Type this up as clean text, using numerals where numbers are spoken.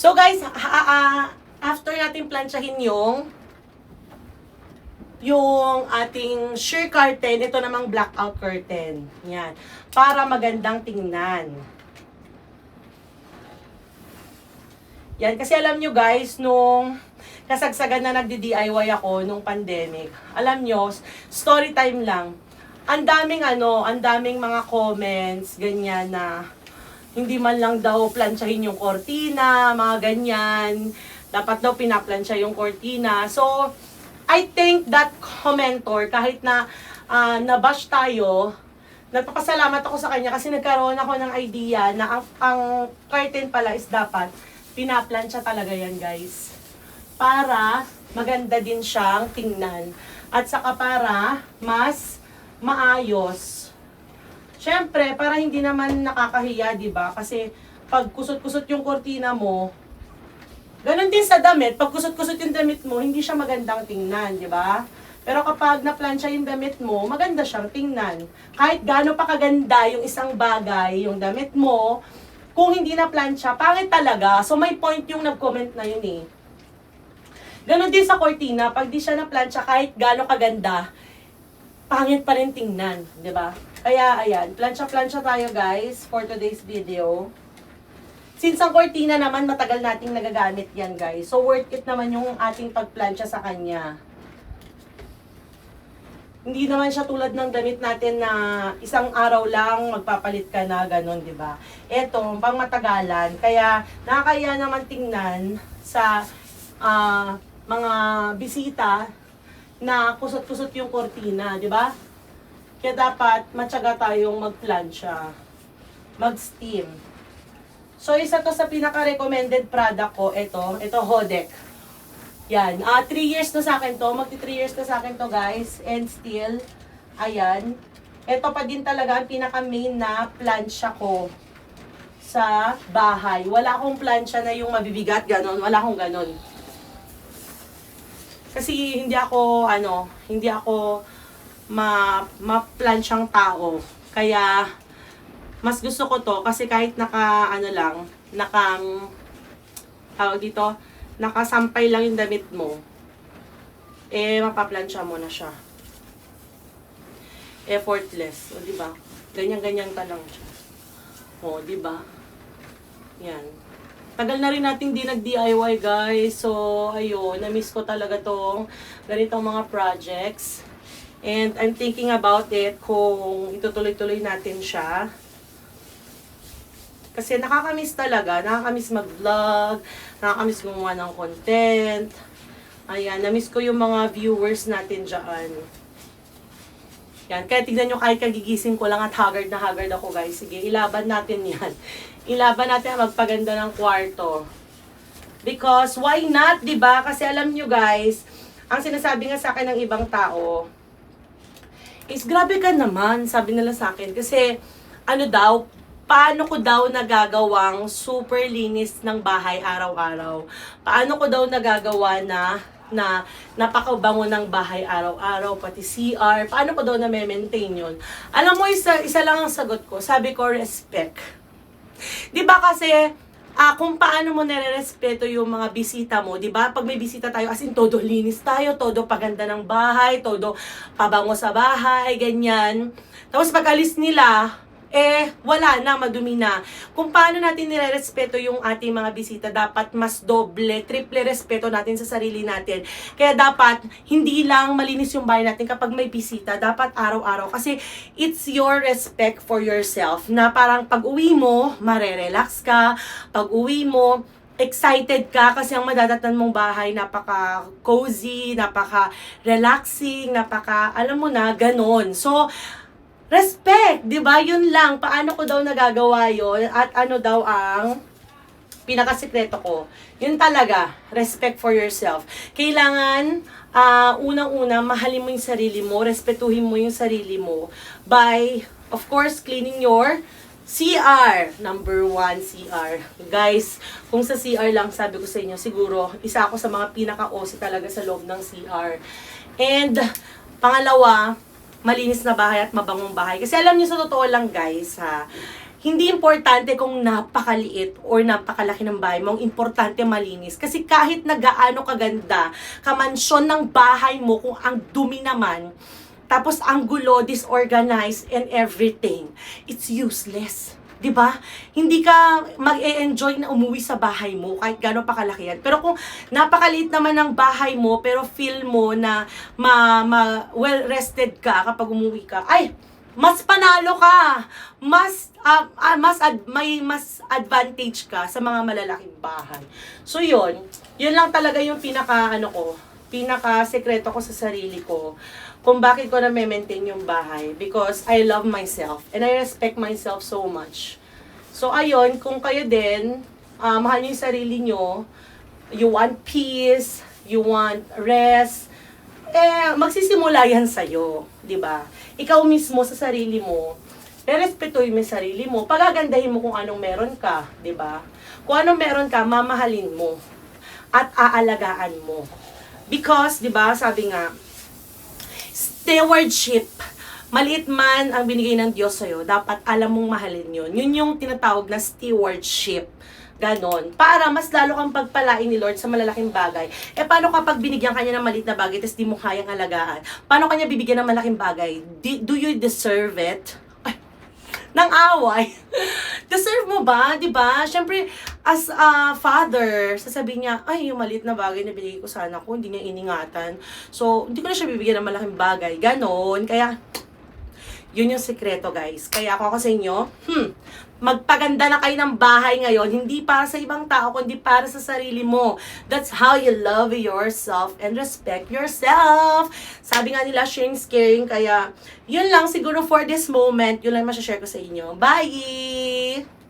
So guys, after natin plansyahin yung ating sheer curtain, ito namang blackout curtain. Yan. Para magandang tingnan. Yan. Kasi alam nyo guys, nung kasagsagan na nagdi-DIY ako nung pandemic, alam nyo, story time lang. Ang daming mga comments, ganyan na hindi man lang daw plansyahin yung kortina, mga ganyan. Dapat daw pinaplansya yung kortina. So, I think that commentor, kahit na nabash tayo, nagpapasalamat ako sa kanya kasi nagkaroon ako ng idea na ang curtain pala is dapat pinaplansya talaga yan, guys. Para maganda din siyang tingnan. At saka para mas maayos. Siyempre, para hindi naman nakakahiya, di ba? Kasi pag kusot-kusot yung kortina mo, ganun din sa damit, pag kusot-kusot yung damit mo, hindi siya magandang tingnan, di ba? Pero kapag na-plansya yung damit mo, maganda siyang tingnan. Kahit gaano pa kaganda yung isang bagay, yung damit mo, kung hindi na-plansya, pangit talaga. So may point yung nag-comment na yun eh. Ganun din sa kortina, pag di siya na-plansya, kahit gaano kaganda, pangit pa rin tingnan, di ba? Kaya ayan, plansya-plansya tayo guys for today's video. Since ang kortina naman, matagal nating nagagamit yan, guys. So, worth it naman yung ating pagplansya sa kanya. Hindi naman siya tulad ng damit natin na isang araw lang magpapalit ka na, ganun, di ba? Eto, pang matagalan. Kaya, nakakaya naman tingnan sa mga bisita na kusot-kusot yung kortina, di ba? Kaya dapat matyaga tayong magplansya, mag-steam. So, isa to sa pinaka-recommended product ko. Ito Hodek. Yan. 3 years na sa akin to. Magti 3 years na sa akin to, guys. And still, ayan. Ito pa din talaga ang pinaka-main na plansya ko sa bahay. Wala akong plansya na yung mabibigat, ganon. Wala akong ganon. Kasi hindi ako ma-plansyang tao. Kaya, mas gusto ko to kasi kahit nakasampay lang yung damit mo, mapaplansya mo na siya. Effortless, o diba? Ganyan-ganyan ka lang siya. O, diba? Yan. Tagal na rin natin di nag-DIY, guys. So, ayun, na-miss ko talaga tong ganitong mga projects. And I'm thinking about it kung itutuloy-tuloy natin siya. Kasi nakakamiss talaga, nakakamiss mag-vlog, nakakamiss gumawa ng content. Ayan, namiss ko yung mga viewers natin dyan. Yan, kaya tignan nyo kahit kagigising ko lang at haggard na haggard ako, guys. Sige, ilaban natin yan. Ilaban natin ang magpaganda ng kwarto. Because, why not, diba? Kasi alam nyo, guys, ang sinasabi nga sa akin ng ibang tao is, grabe ka naman, sabi nila sa akin. Kasi, paano ko daw nagagawang super linis ng bahay araw-araw? Paano ko daw nagagawa na napakabango ng bahay araw-araw, pati CR? Paano ko daw na-maintain yun? Alam mo, isa lang ang sagot ko. Sabi ko, respect. Diba kasi, kung paano mo nire-respeto yung mga bisita mo, diba? Pag may bisita tayo, as in, todo linis tayo, todo paganda ng bahay, todo pabango sa bahay, ganyan. Tapos pag alis nila, wala na, madumi na. Kung paano natin nire-respeto yung ating mga bisita, dapat mas doble, triple respeto natin sa sarili natin. Kaya dapat, hindi lang malinis yung bahay natin kapag may bisita, dapat araw-araw. Kasi, it's your respect for yourself, na parang pag-uwi mo, marerelax ka, pag-uwi mo, excited ka kasi ang madadatnan mong bahay napaka-cozy, napaka-relaxing, alam mo na, ganon. So, respect, di ba? Yun lang. Paano ko daw nagagawa yun? At ano daw ang pinakasikreto ko? Yun talaga, respect for yourself. Kailangan, unang-una, mahalin mo yung sarili mo, respetuhin mo yung sarili mo by, of course, cleaning your CR. Number 1, CR. Guys, kung sa CR lang, sabi ko sa inyo, siguro, isa ako sa mga pinaka-OC talaga sa loob ng CR. And, pangalawa, malinis na bahay at mabangong bahay. Kasi alam niyo sa totoo lang, guys, ha, hindi importante kung napakaliit or napakalaki ng bahay mo, ang importante malinis. Kasi kahit na gaano kaganda, kamansyon ng bahay mo, kung ang dumi naman, tapos ang gulo, disorganized, and everything, it's useless. 'Di ba? Hindi ka mag-e-enjoy na umuwi sa bahay mo kahit gaano pa kalaki yan. Pero kung napakaliit naman ng bahay mo pero feel mo na well rested ka kapag umuwi ka, ay mas panalo ka. May mas advantage ka sa mga malalaking bahay. So yun lang talaga yung pinaka sekreto ko sa sarili ko kung bakit ko na maintain yung bahay, because I love myself and I respect myself so much. So ayun, kung kayo din mahal niyo yung sarili niyo, you want peace, you want rest, magsisimula yan sa'yo, di ba? Ikaw mismo sa sarili mo, respetuhin mo yung sarili mo, pagagandahin mo kung anong meron ka, di ba? Kung anong meron ka, mamahalin mo at aalagaan mo. Because, di ba, sabi nga, stewardship, maliit man ang binigay ng Diyos sa'yo, dapat alam mong mahalin yun. Yun yung tinatawag na stewardship. Ganon. Para mas lalo kang pagpalain ni Lord sa malalaking bagay. Paano kapag binigyan kanya ng maliit na bagay tapos di mo kayang alagaan? Paano kanya bibigyan ng malaking bagay? Do you deserve it? Ay, ng away. Deserve mo ba? Diba? Siyempre, as a father, sasabihin niya, ay, yung maliit na bagay na binigay ko sa anak ko, hindi niya iningatan. So, hindi ko na siya bibigyan ng malaking bagay. Ganon. Kaya, yun yung sekreto, guys. Kaya ako sa inyo, magpaganda na kayo ng bahay ngayon, hindi para sa ibang tao, kundi para sa sarili mo. That's how you love yourself and respect yourself. Sabi nga nila, sharing is caring. Kaya, yun lang siguro for this moment. Yun lang masashare ko sa inyo. Bye!